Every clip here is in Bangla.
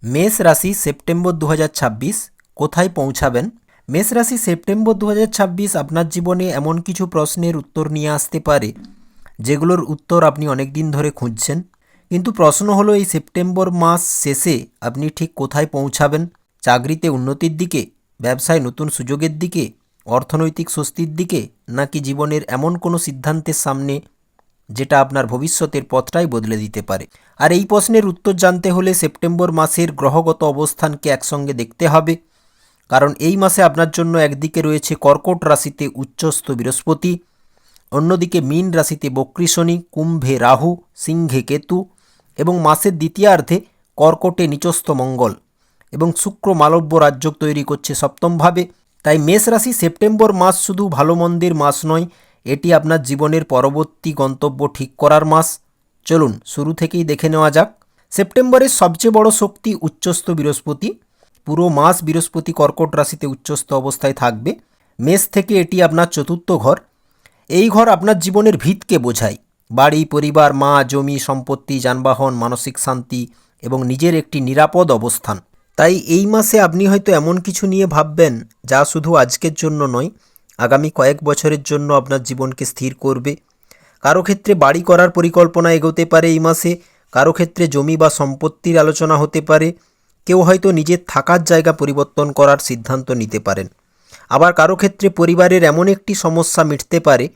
মেষ রাশি সেপ্টেম্বর ২০২৬ কোথায় পৌঁছাবেন? মেষ রাশি সেপ্টেম্বর ২০২৬ আপনার জীবনে এমন কিছু প্রশ্নের উত্তর নিয়ে আসতে পারে যেগুলোর উত্তর আপনি অনেক দিন ধরে খুঁজছেন। কিন্তু প্রশ্ন হলো, এই সেপ্টেম্বর মাস শেষে আপনি ঠিক কোথায় পৌঁছাবেন? চাকরিতে উন্নতির দিকে, ব্যবসায় নতুন সুযোগের দিকে, অর্থনৈতিক স্বস্তির দিকে, নাকি জীবনের এমন কোনো সিদ্ধান্তের সামনে যেটা আপনার ভবিষ্যতের পথটাই বদলে দিতে পারে? আর এই প্রশ্নের উত্তর জানতে হলে সেপ্টেম্বর মাসের গ্রহগত অবস্থানকে একসঙ্গে দেখতে হবে। কারণ এই মাসে আপনার জন্য একদিকে রয়েছে কর্কট রাশিতে উচ্চস্থ বৃহস্পতি, অন্যদিকে মীন রাশিতে বক্রী শনি, কুম্ভে রাহু, সিংহে কেতু এবং মাসের দ্বিতীয়ার্ধে কর্কটে নিচস্থ মঙ্গল এবং শুক্র মালব্য রাজযোগ তৈরি করছে সপ্তমভাবে। তাই মেষ রাশি সেপ্টেম্বর মাস শুধু ভালো মন্দের মাস নয়, এটি আপনার জীবনের পরবর্তী গন্তব্য ঠিক করার মাস। চলুন শুরু থেকেই দেখে নেওয়া যাক। সেপ্টেম্বরের সবচেয়ে বড় শক্তি উচ্চস্থ বৃহস্পতি। পুরো মাস বৃহস্পতি কর্কট রাশিতে উচ্চস্থ অবস্থায় থাকবে। মেষ থেকে এটি আপনার চতুর্থ ঘর। এই ঘর আপনার জীবনের ভিতকে বোঝায়। বাড়ি, পরিবার, মা, জমি, সম্পত্তি, যানবাহন, মানসিক শান্তি এবং নিজের একটি নিরাপদ অবস্থান। তাই এই মাসে আপনি হয়তো এমন কিছু নিয়ে ভাববেন যা শুধু আজকের জন্য নয়, আগামী কয়েক বছরের জন্য আপনার জীবনকে স্থির করবে। কারো ক্ষেত্রে বাড়ি করার পরিকল্পনা এগোতে পারে এই মাসে, কারো ক্ষেত্রে জমি বা সম্পত্তির আলোচনা হতে পারে, কেউ হয়তো নিজের থাকার জায়গা পরিবর্তন করার সিদ্ধান্ত নিতে পারেন। আবার কারো ক্ষেত্রে পরিবারের এমন একটি সমস্যা মিটতে পারে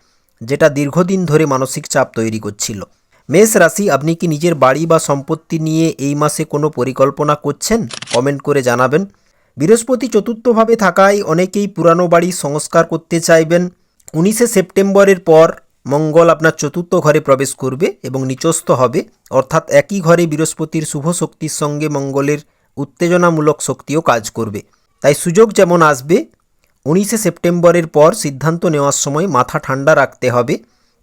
যেটা দীর্ঘদিন ধরে মানসিক চাপ তৈরি করছিল। মেষ রাশি, আপনি কি নিজের বাড়ি বা সম্পত্তি নিয়ে এই মাসে কোনো পরিকল্পনা করছেন? কমেন্ট করে জানাবেন। বৃহস্পতি চতুর্থভাবে থাকায় অনেকেই পুরানো বাড়ি সংস্কার করতে চাইবেন। 19শে সেপ্টেম্বরের পর মঙ্গল আপনার চতুর্থ ঘরে প্রবেশ করবে এবং নিচস্থ হবে, অর্থাৎ একই ঘরে বৃহস্পতির শুভ শক্তির সঙ্গে মঙ্গলের উত্তেজনামূলক শক্তিও কাজ করবে। তাই সুযোগ যেমন আসবে, 19শে সেপ্টেম্বরের পর সিদ্ধান্ত নেওয়ার সময় মাথা ঠান্ডা রাখতে হবে।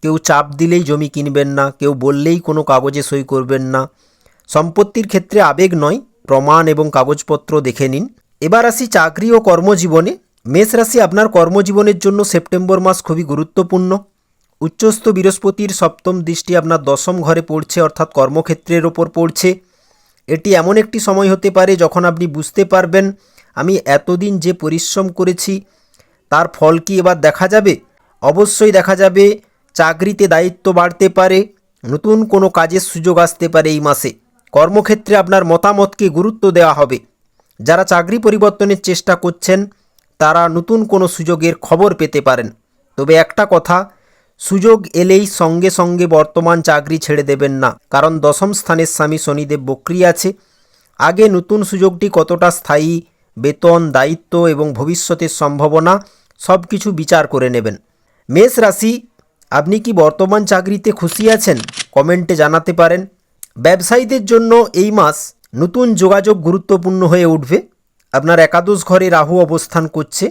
কেউ চাপ দিলেই জমি কিনবেন না, কেউ বললেই কোনো কাগজে সই করবেন না। সম্পত্তির ক্ষেত্রে আবেগ নয়, প্রমাণ এবং কাগজপত্র দেখে নিন। এবার আসি চাকরি ও কর্মজীবনে। মেষ রাশি, আপনার কর্মজীবনের জন্য সেপ্টেম্বর মাস খুবই গুরুত্বপূর্ণ। উচ্চস্থ বৃহস্পতির সপ্তম দৃষ্টি আপনার দশম ঘরে পড়ছে, অর্থাৎ কর্মক্ষেত্রের ওপর পড়ছে। এটি এমন একটি সময় হতে পারে যখন আপনি বুঝতে পারবেন, আমি এতদিন যে পরিশ্রম করেছি তার ফল কি এবার দেখা যাবে? অবশ্যই দেখা যাবে। চাকরিতে দায়িত্ব বাড়তে পারে, নতুন কোনো কাজের সুযোগ আসতে পারে এই মাসে। কর্মক্ষেত্রে আপনার মতামতকে গুরুত্ব দেওয়া হবে। যারা চাকরি পরিবর্তনের চেষ্টা করছেন তারা নতুন কোনো সুযোগের খবর পেতে পারেন। তবে একটা কথা, সুযোগ এলেই সঙ্গে সঙ্গে বর্তমান চাকরি ছেড়ে দেবেন না, কারণ দশম স্থানের স্বামী শনিদেব বক্রী আছে। আগে নতুন সুযোগটি কতটা স্থায়ী, বেতন, দায়িত্ব এবং ভবিষ্যতের সম্ভাবনা সব কিছু বিচার করে নেবেন। মেষ রাশি, আপনি কি বর্তমান চাকরিতে খুশি আছেন? কমেন্টে জানাতে পারেন। ব্যবসায়ীদের জন্য এই মাস নতুন যোগাযোগ গুরুত্বপূর্ণ হয়ে উঠবে। আপনার একাদশ ঘরে রাহু অবস্থান করছে।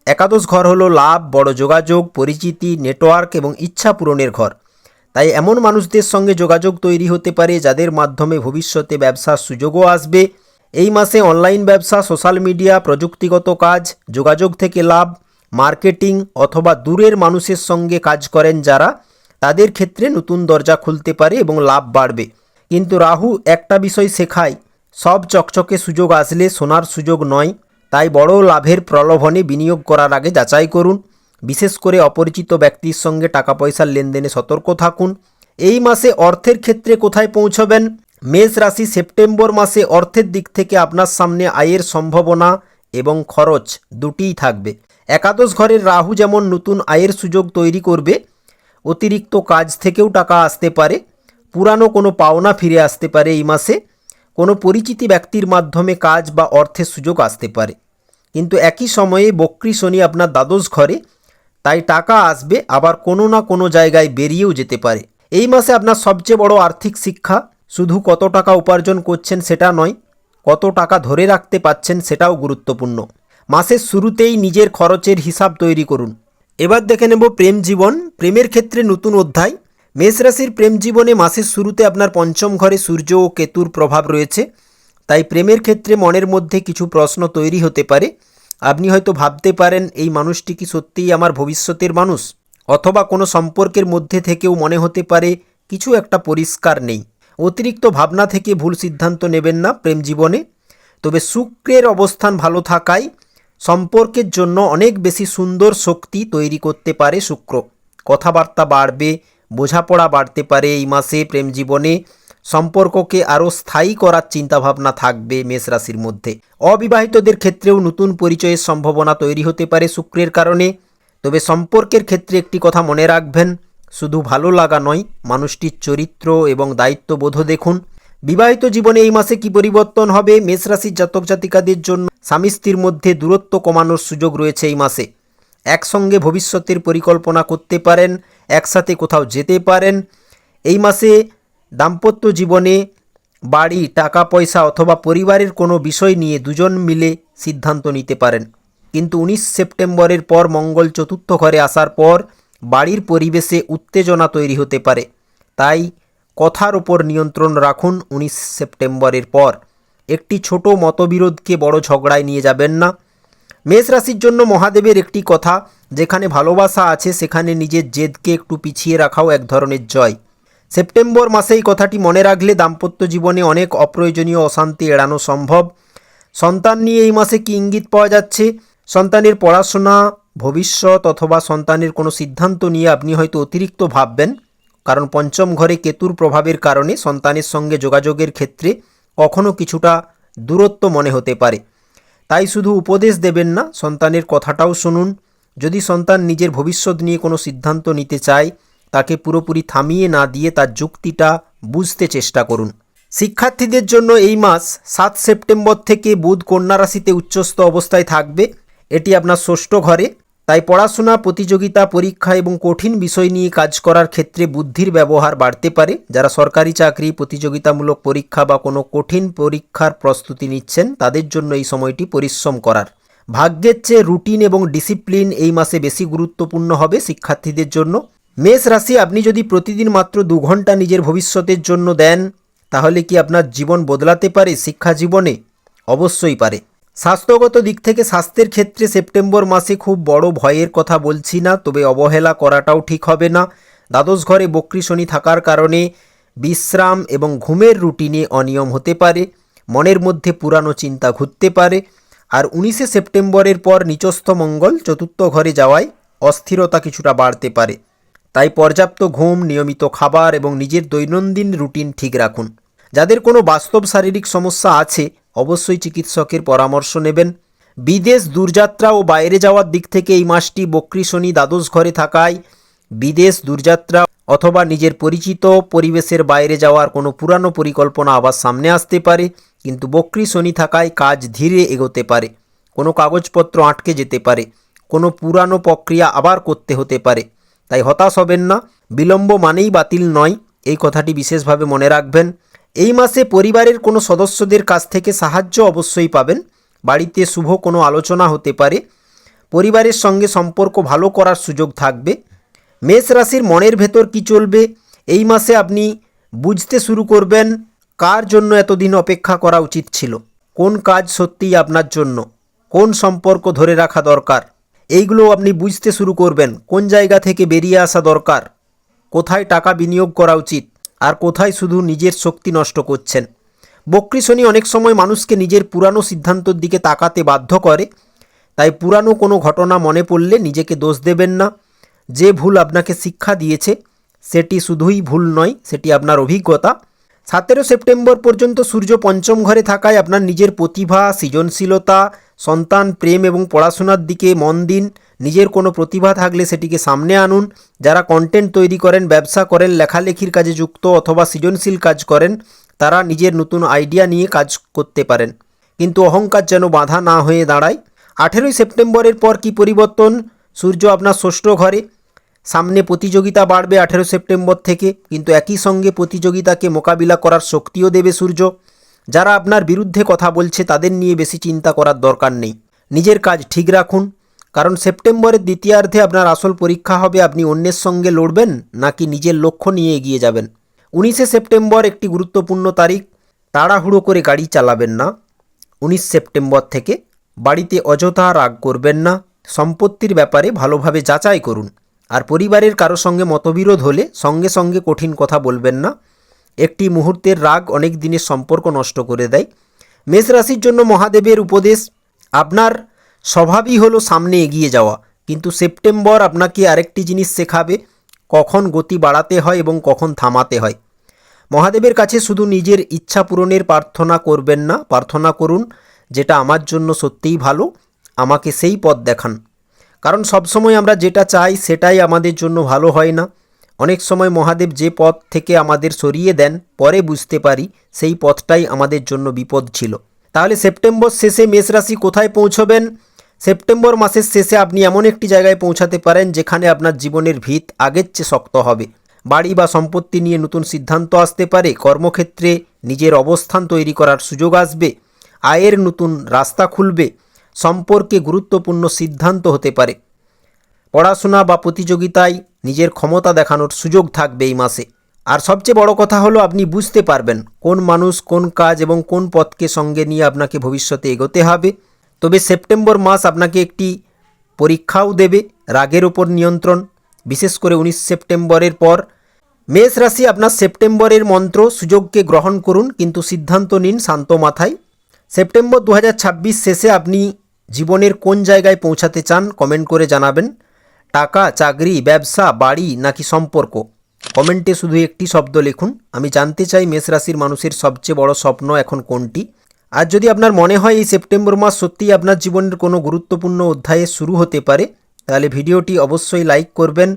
একাদশ ঘর হলো লাভ, বড় যোগাযোগ, পরিচিতি, নেটওয়ার্ক এবং ইচ্ছা পূরণের ঘর। তাই এমন মানুষদের সঙ্গে যোগাযোগ তৈরি হতে পারে যাদের মাধ্যমে ভবিষ্যতে ব্যবসার সুযোগও আসবে। এই মাসে অনলাইন ব্যবসা, সোশ্যাল মিডিয়া, প্রযুক্তিগত কাজ, যোগাযোগ থেকে লাভ, মার্কেটিং অথবা দূরের মানুষের সঙ্গে কাজ করেন যারা, তাদের ক্ষেত্রে নতুন দরজা খুলতে পারে এবং লাভ বাড়বে। কিন্তু রাহু একটা বিষয় শেখায়, সব চকচকে সুযোগ আসলে সোনার সুযোগ নয়। তাই বড় লাভের প্রলোভনে বিনিয়োগ করার আগে যাচাই করুন। বিশেষ করে অপরিচিত ব্যক্তির সঙ্গে টাকা পয়সার লেনদেনে সতর্ক থাকুন। এই মাসে অর্থের ক্ষেত্রে কোথায় পৌঁছবেন? মেষ রাশি, সেপ্টেম্বর মাসে অর্থের দিক থেকে আপনার সামনে আয়ের সম্ভাবনা এবং খরচ দুটিই থাকবে। একাদশ ঘরের রাহু যেমন নতুন আয়ের সুযোগ তৈরি করবে, অতিরিক্ত কাজ থেকেও টাকা আসতে পারে। পুরানো কোনো পাওনা ফিরে আসতে পারে এই মাসে। কোনো পরিচিতি ব্যক্তির মাধ্যমে কাজ বা অর্থের সুযোগ আসতে পারে। কিন্তু একই সময়ে বক্রী শনি আপনার দ্বাদশ ঘরে, তাই টাকা আসবে, আবার কোনো না কোনো জায়গায় বেরিয়েও যেতে পারে। এই মাসে আপনার সবচেয়ে বড় আর্থিক শিক্ষা শুধু কত টাকা উপার্জন করছেন সেটা নয়, কত টাকা ধরে রাখতে পাচ্ছেন সেটাও গুরুত্বপূর্ণ। মাসের শুরুতেই নিজের খরচের হিসাব তৈরি করুন। এবার দেখে নেব প্রেম জীবন। প্রেমের ক্ষেত্রে নতুন অধ্যায়। মেষ রাশির প্রেম জীবনে মাসের শুরুতে আপনার পঞ্চম ঘরে সূর্য ও কেতুর প্রভাব রয়েছে। তাই প্রেমের ক্ষেত্রে মনের মধ্যে কিছু প্রশ্ন তৈরি হতে পারে। আপনি হয়তো ভাবতে পারেন, এই মানুষটি কি সত্যিই আমার ভবিষ্যতের মানুষ? অথবা কোনো সম্পর্কের মধ্যে থেকেও মনে হতে পারে কিছু একটা পরিষ্কার নেই। অতিরিক্ত ভাবনা থেকে ভুল সিদ্ধান্ত নেবেন না প্রেম জীবনে। তবে শুক্রের অবস্থান ভালো থাকায় সম্পর্কের জন্য অনেক বেশি সুন্দর শক্তি তৈরি করতে পারে শুক্র। কথাবার্তা বাড়বে, বোঝাপড়া বাড়তে পারে এই মাসে। প্রেম জীবনে সম্পর্ককে আরও স্থায়ী করার চিন্তাভাবনা থাকবে মেষ রাশির মধ্যে। অবিবাহিতদের ক্ষেত্রেও নতুন পরিচয়ের সম্ভাবনা তৈরি হতে পারে শুক্রের কারণে। তবে সম্পর্কের ক্ষেত্রে একটি কথা মনে রাখবেন, শুধু ভালো লাগা নয়, মানুষটির চরিত্র এবং দায়িত্ববোধও দেখুন। বিবাহিত জীবনে এই মাসে কি পরিবর্তন হবে? মেষ রাশির জাতক জাতিকাদের জন্য স্বামী স্ত্রীর মধ্যে দূরত্ব কমানোর সুযোগ রয়েছে এই মাসে। একসঙ্গে ভবিষ্যতের পরিকল্পনা করতে পারেন, একসাথে কোথাও যেতে পারেন। এই মাসে দাম্পত্য জীবনে বাড়ি, টাকা পয়সা অথবা পরিবারের কোনো বিষয় নিয়ে দুজন মিলে সিদ্ধান্ত নিতে পারেন। কিন্তু 19 সেপ্টেম্বরের পর মঙ্গল চতুর্থ ঘরে আসার পর বাড়ির পরিবেশে উত্তেজনা তৈরি হতে পারে। তাই কথার ওপর নিয়ন্ত্রণ রাখুন। 19 সেপ্টেম্বরের পর একটি ছোট মতবিরোধকে বড় ঝগড়ায় নিয়ে যাবেন না। মেষ রাশির জন্য মহাদেবের একটি কথা, যেখানে ভালোবাসা আছে সেখানে নিজের জেদকে একটু পিছিয়ে রাখাও এক ধরনের জয়। সেপ্টেম্বর মাসে এই কথাটি মনে রাখলে দাম্পত্য জীবনে অনেক অপ্রয়োজনীয় অশান্তি এড়ানো সম্ভব। সন্তান নিয়ে এই মাসে কি ইঙ্গিত পাওয়া যাচ্ছে? সন্তানের পড়াশোনা, ভবিষ্যৎ অথবা সন্তানের কোনো সিদ্ধান্ত নিয়ে আপনি হয়তো অতিরিক্ত ভাববেন, কারণ পঞ্চম ঘরে কেতুর প্রভাবের কারণে সন্তানের সঙ্গে যোগাযোগের ক্ষেত্রে কখনো কিছুটা দূরত্ব মনে হতে পারে। তাই শুধু উপদেশ দেবেন না, সন্তানের কথাটাও শুনুন। যদি সন্তান নিজের ভবিষ্যৎ নিয়ে কোনো সিদ্ধান্ত নিতে চায়, তাকে পুরোপুরি থামিয়ে না দিয়ে তার যুক্তিটা বুঝতে চেষ্টা করুন। শিক্ষার্থীদের জন্য এই মাস 7 সেপ্টেম্বর থেকে বুধ কন্যা রাশিতে উচ্চস্থ অবস্থায় থাকবে। এটি আপনার ষষ্ঠ ঘরে। তাই পড়াশোনা, প্রতিযোগিতা, পরীক্ষা এবং কঠিন বিষয় নিয়ে কাজ করার ক্ষেত্রে বুদ্ধির ব্যবহার বাড়তে পারে। যারা সরকারি চাকরি, প্রতিযোগিতামূলক পরীক্ষা বা কোনো কঠিন পরীক্ষার প্রস্তুতি নিচ্ছেন, তাদের জন্য এই সময়টি পরিশ্রম করার। ভাগ্যের চেয়ে রুটিন এবং ডিসিপ্লিন এই মাসে বেশি গুরুত্বপূর্ণ হবে শিক্ষার্থীদের জন্য। মেষ রাশি, আপনি যদি প্রতিদিন মাত্র 2 ঘন্টা নিজের ভবিষ্যতের জন্য দেন, তাহলে কি আপনার জীবন বদলাতে পারে শিক্ষা জীবনে? অবশ্যই পারে। স্বাস্থ্যগত দিক থেকে স্বাস্থ্যের ক্ষেত্রে সেপ্টেম্বর মাসে খুব বড় ভয়ের কথা বলছি না, তবে অবহেলা করাটাও ঠিক হবে না। দ্বাদশ ঘরে বক্রী শনি থাকার কারণে বিশ্রাম এবং ঘুমের রুটিনে অনিয়ম হতে পারে। মনের মধ্যে পুরানো চিন্তা ঘুরতে পারে। আর 19 সেপ্টেম্বরের পর নিচস্থ মঙ্গল চতুর্থ ঘরে যাওয়ায় অস্থিরতা কিছুটা বাড়তে পারে। তাই পর্যাপ্ত ঘুম, নিয়মিত খাবার এবং নিজের দৈনন্দিন রুটিন ঠিক রাখুন। যাদের কোনো বাস্তব শারীরিক সমস্যা আছে, অবশ্যই চিকিৎসকের পরামর্শ নেবেন। বিদেশ, দূরযাত্রা ও বাইরে যাওয়ার দিক থেকে এই মাসটি বক্রী শনি দ্বাদশ ঘরে থাকায় বিদেশ, দূরযাত্রা অথবা নিজের পরিচিত পরিবেশের বাইরে যাওয়ার কোনো পুরানো পরিকল্পনা আবার সামনে আসতে পারে। কিন্তু বক্রী শনি থাকায় কাজ ধীরে এগোতে পারে, কোনো কাগজপত্র আটকে যেতে পারে, কোনো পুরানো প্রক্রিয়া আবার করতে হতে পারে। তাই হতাশ হবেন না, বিলম্ব মানেই বাতিল নয়, এই কথাটি বিশেষভাবে মনে রাখবেন। এই মাসে পরিবারের কোনো সদস্যদের কাছ থেকে সাহায্য অবশ্যই পাবেন। বাড়িতে শুভ কোনো আলোচনা হতে পারে। পরিবারের সঙ্গে সম্পর্ক ভালো করার সুযোগ থাকবে। মেষ রাশির মনের ভেতর কি চলবে, এই মাসে আপনি বুঝতে শুরু করবেন কার জন্য এতদিন অপেক্ষা করা উচিত ছিল, কোন কাজ সত্যিই আপনার জন্য, কোন সম্পর্ক ধরে রাখা দরকার, এইগুলো আপনি বুঝতে শুরু করবেন। কোন জায়গা থেকে বেরিয়ে আসা দরকার, কোথায় টাকা বিনিয়োগ করা উচিত, আর কোথায় শুধু নিজের শক্তি নষ্ট করছেন। বক্রী শনি অনেক সময় মানুষকে নিজের পুরানো সিদ্ধান্তের দিকে তাকাতে বাধ্য করে। তাই পুরানো কোনো ঘটনা মনে পড়লে নিজেকে দোষ দেবেন না। যে ভুল আপনাকে শিক্ষা দিয়েছে সেটি শুধুই ভুল নয়, সেটি আপনার অভিজ্ঞতা। 17 সেপ্টেম্বর পর্যন্ত সূর্য পঞ্চম ঘরে থাকায় আপনার নিজের প্রতিভা, সৃজনশীলতা, সন্তান, প্রেম এবং পড়াশোনার দিকে মন দিন। নিজের কোনো প্রতিভা থাকলে সেটিকে সামনে আনুন। যারা কন্টেন্ট তৈরি করেন, ব্যবসা করেন, লেখালেখির কাজে যুক্ত অথবা সৃজনশীল কাজ করেন, তারা নিজের নতুন আইডিয়া নিয়ে কাজ করতে পারেন, কিন্তু অহংকার যেন বাধা না হয়ে দাঁড়ায়। 18 সেপ্টেম্বরের পর কি পরিবর্তন? সূর্য আপনার ষষ্ঠ ঘরে, সামনে প্রতিযোগিতা বাড়বে 18 সেপ্টেম্বর থেকে, কিন্তু একই সঙ্গে প্রতিযোগিতাকে মোকাবিলা করার শক্তিও দেবে সূর্য। যারা আপনার বিরুদ্ধে কথা বলছে তাদের নিয়ে বেশি চিন্তা করার দরকার নেই, নিজের কাজ ঠিক রাখুন। কারণ সেপ্টেম্বরের দ্বিতীয়ার্ধে আপনার আসল পরীক্ষা হবে, আপনি অন্যের সঙ্গে লড়বেন নাকি নিজের লক্ষ্য নিয়ে এগিয়ে যাবেন। 19 সেপ্টেম্বর একটি গুরুত্বপূর্ণ তারিখ, তাড়াহুড়ো করে গাড়ি চালাবেন না। 19 সেপ্টেম্বর থেকে বাড়িতে অযথা রাগ করবেন না। সম্পত্তির ব্যাপারে ভালোভাবে যাচাই করুন। আর পরিবারের কারো সঙ্গে মতবিরোধ হলে সঙ্গে সঙ্গে কঠিন কথা বলবেন না। একটি মুহূর্তের রাগ অনেক দিনের সম্পর্ক নষ্ট করে দেয়। মেষ রাশির জন্য মহাদেবের উপদেশ, আপনার স্বভাবই হলো সামনে এগিয়ে যাওয়া, কিন্তু সেপ্টেম্বর আপনাকে আরেকটি জিনিস শেখাবে, কখন গতি বাড়াতে হয় এবং কখন থামাতে হয়। মহাদেবের কাছে শুধু নিজের ইচ্ছা পূরণের প্রার্থনা করবেন না, প্রার্থনা করুন যেটা আমার জন্য সত্যিই ভালো, আমাকে সেই পথ দেখান। কারণ সবসময় আমরা যেটা চাই সেটাই আমাদের জন্য ভালো হয় না। অনেক সময় মহাদেব যে পথ থেকে আমাদের সরিয়ে দেন, পরে বুঝতে পারি সেই পথটাই আমাদের জন্য বিপদ ছিল। তাহলে সেপ্টেম্বর শেষে মেষ রাশি কোথায় পৌঁছবেন? সেপ্টেম্বর মাসের শেষে আপনি এমন একটি জায়গায় পৌঁছাতে পারেন যেখানে আপনার জীবনের ভিত আগের চেয়ে শক্ত হবে। বাড়ি বা সম্পত্তি নিয়ে নতুন সিদ্ধান্ত আসতে পারে, কর্মক্ষেত্রে নিজের অবস্থান তৈরি করার সুযোগ আসবে, আয়ের নতুন রাস্তা খুলবে, সম্পর্কে গুরুত্বপূর্ণ সিদ্ধান্ত হতে পারে, পড়াশোনা বা প্রতিযোগিতায় নিজের ক্ষমতা দেখানোর সুযোগ থাকবে এই মাসে। আর সবচেয়ে বড় কথা হলো আপনি বুঝতে পারবেন কোন মানুষ, কোন কাজ এবং কোন পথকে সঙ্গে নিয়ে আপনাকে ভবিষ্যতে এগোতে হবে। তবে সেপ্টেম্বর মাস আপনাকে একটি পরীক্ষাও দেবে, রাগের ওপর নিয়ন্ত্রণ, বিশেষ করে 19 সেপ্টেম্বরের পর। মেষ রাশি, আপনার সেপ্টেম্বরের মন্ত্র, সুযোগকে গ্রহণ করুন কিন্তু সিদ্ধান্ত নিন শান্ত মাথায়। সেপ্টেম্বর 2026 শেষে আপনি জীবনের কোন জায়গায় পৌঁছাতে চান কমেন্ট করে জানাবেন। টাকা, চাকরি, ব্যবসা, বাড়ি নাকি সম্পর্ক? কমেন্টে শুধু একটি শব্দ লিখুন, আমি জানতে চাই মেষ রাশির মানুষের সবচেয়ে বড় স্বপ্ন এখন কোনটি। আর যদি আপনার মনে হয় এই সেপ্টেম্বর মাস সত্যিই আপনার জীবনের কোনো গুরুত্বপূর্ণ অধ্যায়ে শুরু হতে পারে, তাহলে ভিডিওটি অবশ্যই লাইক করবেন।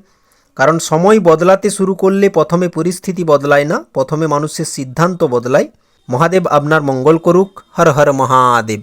কারণ সময় বদলাতে শুরু করলে প্রথমে পরিস্থিতি বদলায় না, প্রথমে মানুষের সিদ্ধান্ত বদলায়। মহাদেব আপনার মঙ্গল করুক। হর হর মহাদেব।